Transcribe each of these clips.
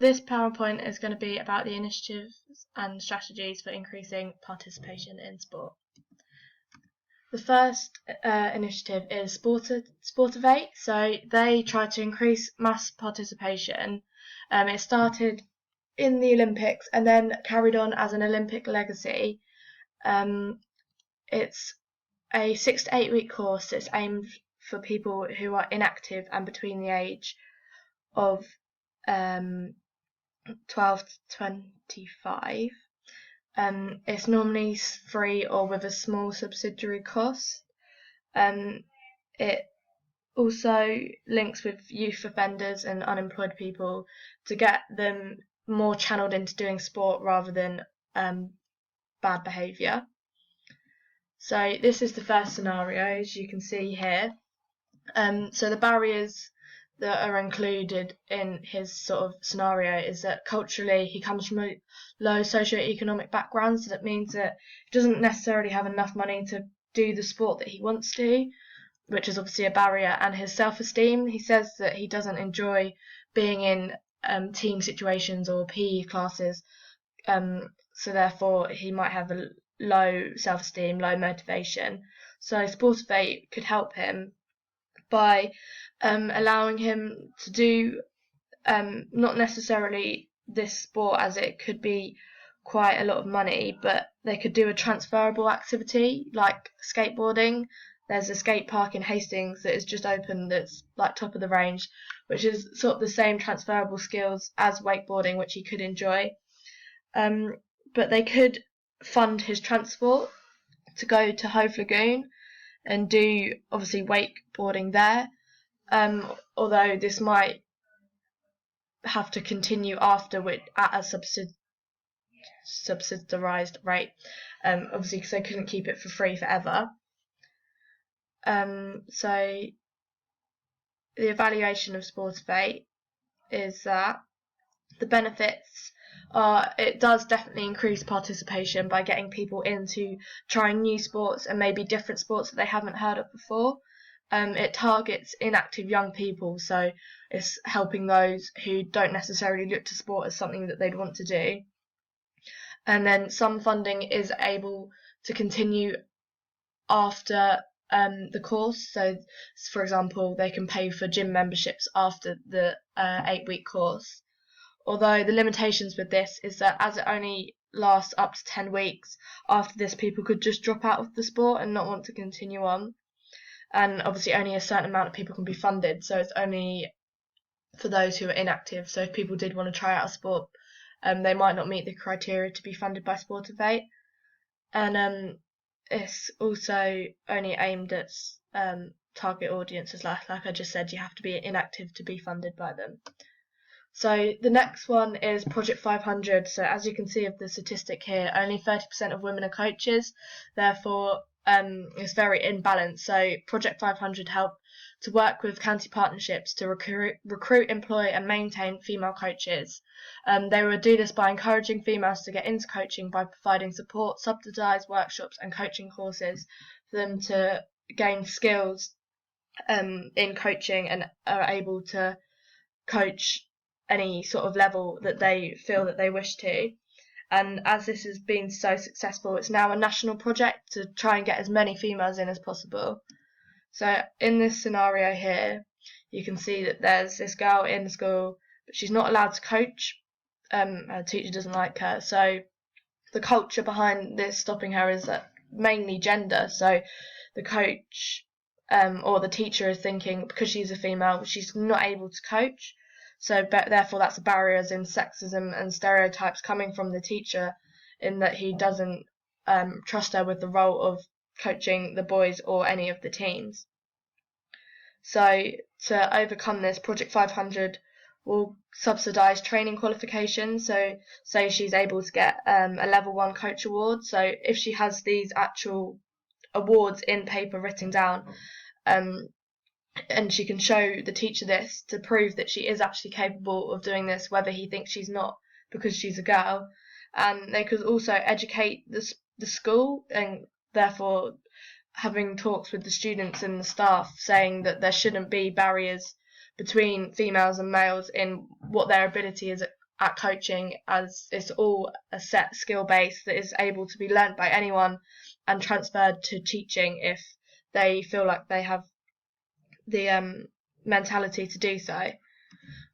this PowerPoint is going to be about the initiatives and strategies for increasing participation in sport. The first initiative is Sportivate. So they try to increase mass participation. It started in the Olympics and then carried on as an Olympic legacy. It's a 6 to 8 week course that's aimed for people who are inactive and between the age of 12 to 25. It's normally free or with a small subsidiary cost. It also links with youth offenders and unemployed people to get them more channeled into doing sport rather than bad behaviour. So this is the first scenario, as you can see here. So the barriers that are included in his sort of scenario is that culturally he comes from a low socio-economic background, so that means that he doesn't necessarily have enough money to do the sport that he wants to, which is obviously a barrier. And his self-esteem, he says that he doesn't enjoy being in team situations or PE classes, so therefore he might have a low self-esteem, low motivation. So Sportivate could help him by allowing him to do not necessarily this sport, as it could be quite a lot of money, but they could do a transferable activity like skateboarding. There's a skate park in Hastings that is just open that's like top of the range, which is sort of the same transferable skills as wakeboarding, which he could enjoy. But they could fund his transport to go to Hove Lagoon and do obviously wakeboarding there, although this might have to continue after at a subsidised rate, obviously because they couldn't keep it for free forever. So the evaluation of Sportivate is that the benefits are, it does definitely increase participation by getting people into trying new sports and maybe different sports that they haven't heard of before. It targets inactive young people, so it's helping those who don't necessarily look to sport as something that they'd want to do. And then some funding is able to continue after the course. So, for example, they can pay for gym memberships after the 8-week course. Although the limitations with this is that as it only lasts up to 10 weeks, after this people could just drop out of the sport and not want to continue on. And obviously only a certain amount of people can be funded, so it's only for those who are inactive. So if people did want to try out a sport, they might not meet the criteria to be funded by Sportivate. And it's also only aimed at target audiences. Like I just said, you have to be inactive to be funded by them. So the next one is Project 500. So as you can see of the statistic here, only 30% of women are coaches. Therefore, it's very imbalanced. So Project 500 help to work with county partnerships to recruit, employ and maintain female coaches. They will do this by encouraging females to get into coaching by providing support, subsidised workshops and coaching courses for them to gain skills in coaching and are able to coach any sort of level that they feel that they wish to. And as this has been so successful, it's now a national project to try and get as many females in as possible. So in this scenario here, you can see that there's this girl in the school, but she's not allowed to coach. Her teacher doesn't like her. So the culture behind this stopping her is mainly gender. So the coach or the teacher is thinking because she's a female, she's not able to coach. So therefore that's a barrier as in sexism and stereotypes coming from the teacher, in that he doesn't trust her with the role of coaching the boys or any of the teams. So to overcome this, Project 500 will subsidise training qualifications. So say she's able to get a level 1 coach award. So if she has these actual awards in paper written down, and she can show the teacher this to prove that she is actually capable of doing this, whether he thinks she's not because she's a girl. And they could also educate the school, and therefore having talks with the students and the staff saying that there shouldn't be barriers between females and males in what their ability is at coaching, as it's all a set skill base that is able to be learnt by anyone and transferred to teaching if they feel like they have the mentality to do so.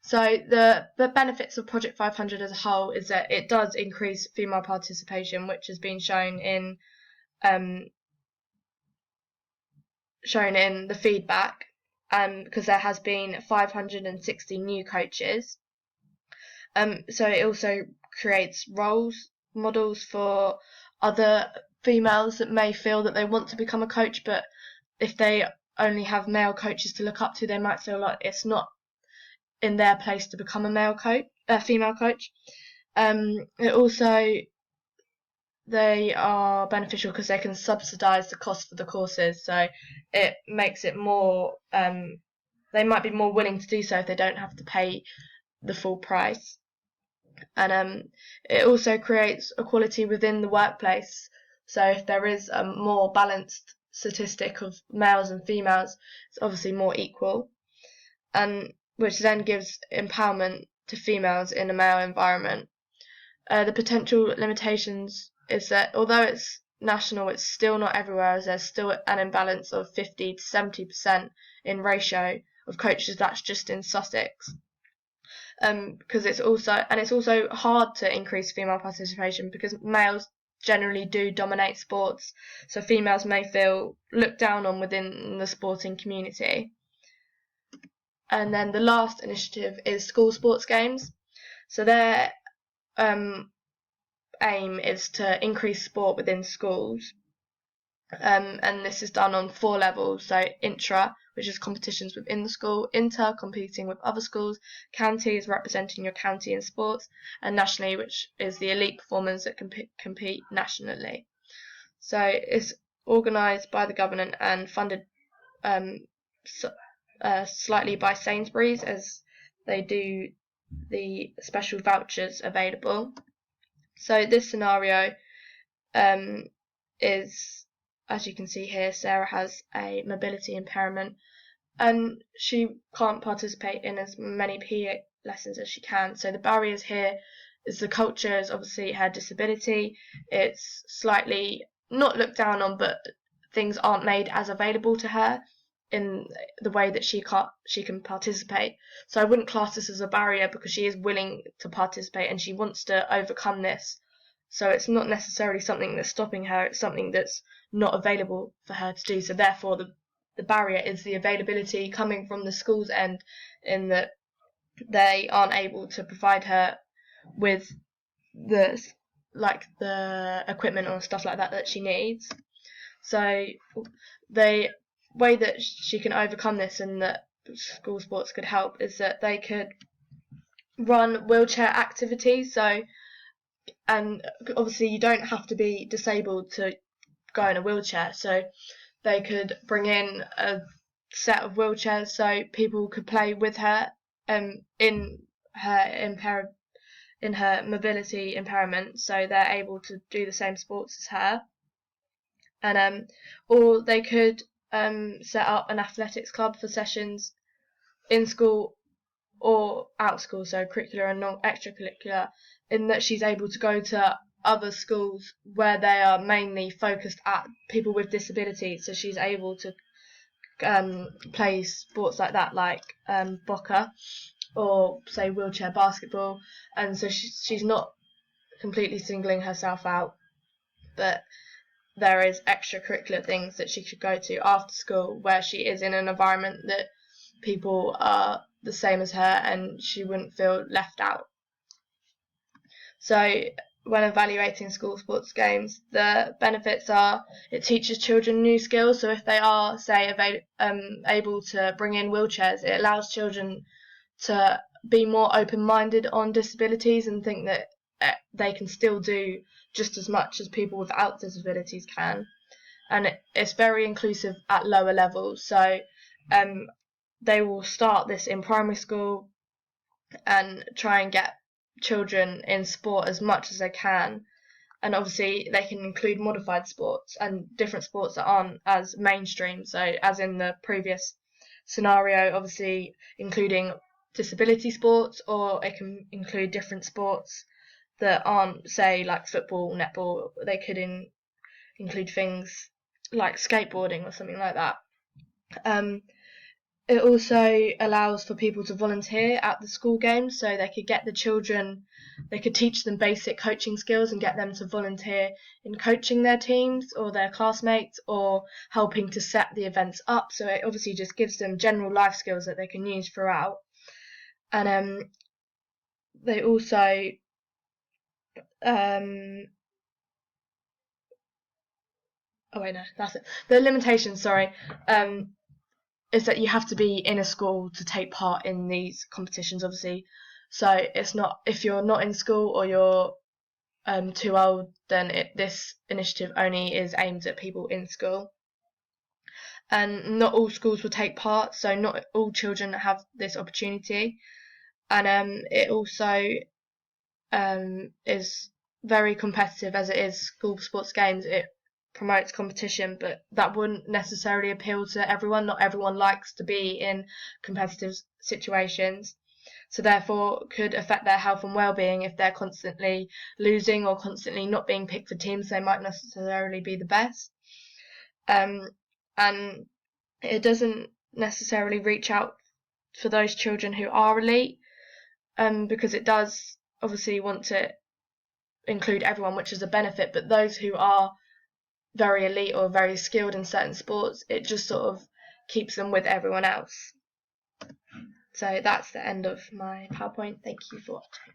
So the benefits of Project 500 as a whole is that it does increase female participation, which has been shown in the feedback, because there has been 560 new coaches. So it also creates models for other females that may feel that they want to become a coach, but if they only have male coaches to look up to, they might feel like it's not in their place to become a female coach. It also, they are beneficial because they can subsidise the cost for the courses, so it makes it more, they might be more willing to do so if they don't have to pay the full price. And it also creates equality within the workplace, so if there is a more balanced statistic of males and females, it's obviously more equal, and which then gives empowerment to females in a male environment. The potential limitations is that although it's national, it's still not everywhere, as there's still an imbalance of 50 to 70% in ratio of coaches. That's just in Sussex. Because it's also hard to increase female participation because males generally do dominate sports, so females may feel looked down on within the sporting community. And then the last initiative is school sports games. So their aim is to increase sport within schools, and this is done on 4 levels. So intra, which is competitions within the school; inter, competing with other schools; county is representing your county in sports; and nationally, which is the elite performers that compete nationally. So it's organised by the government and funded slightly by Sainsbury's, as they do the special vouchers available. So this scenario is, as you can see here, Sarah has a mobility impairment and she can't participate in as many PE lessons as she can. So the barriers here is the culture is obviously her disability. It's slightly not looked down on, but things aren't made as available to her in the way that she can participate. So I wouldn't class this as a barrier because she is willing to participate and she wants to overcome this. So it's not necessarily something that's stopping her, it's something that's not available for her to do. So therefore the barrier is the availability coming from the school's end, in that they aren't able to provide her with the equipment or stuff like that she needs. So the way that she can overcome this and that school sports could help is that they could run wheelchair activities. So, and obviously you don't have to be disabled to go in a wheelchair, so they could bring in a set of wheelchairs so people could play with her in her mobility impairment, so they're able to do the same sports as her. And or they could set up an athletics club for sessions in school or out school, so curricular and non-extracurricular, in that she's able to go to other schools where they are mainly focused at people with disabilities, so she's able to play sports like that, like Boca or say wheelchair basketball, and so she's not completely singling herself out, but there is extracurricular things that she could go to after school where she is in an environment that people are the same as her and she wouldn't feel left out. So when evaluating school sports games, the benefits are it teaches children new skills. So if they are, say, able to bring in wheelchairs, it allows children to be more open-minded on disabilities and think that they can still do just as much as people without disabilities can. And it's very inclusive at lower levels. So they will start this in primary school and try and get children in sport as much as they can, and obviously they can include modified sports and different sports that aren't as mainstream, so as in the previous scenario, obviously including disability sports, or it can include different sports that aren't, say, like football, netball. They could include things like skateboarding or something like that. It also allows for people to volunteer at the school games, so they could get the children, they could teach them basic coaching skills and get them to volunteer in coaching their teams or their classmates, or helping to set the events up. So it obviously just gives them general life skills that they can use throughout. And they also oh wait, no, that's it. The limitations, sorry, is that you have to be in a school to take part in these competitions, obviously. So it's not, if you're not in school or you're too old, then this initiative only is aimed at people in school. And not all schools will take part, so not all children have this opportunity. And it also is very competitive, as it is school sports games. It promotes competition, but that wouldn't necessarily appeal to everyone. Not everyone likes to be in competitive situations, so therefore could affect their health and well-being. If they're constantly losing or constantly not being picked for teams they might necessarily be the best. And it doesn't necessarily reach out for those children who are elite, because it does obviously want to include everyone, which is a benefit, but those who are very elite or very skilled in certain sports, it just sort of keeps them with everyone else. So that's the end of my PowerPoint. Thank you for watching.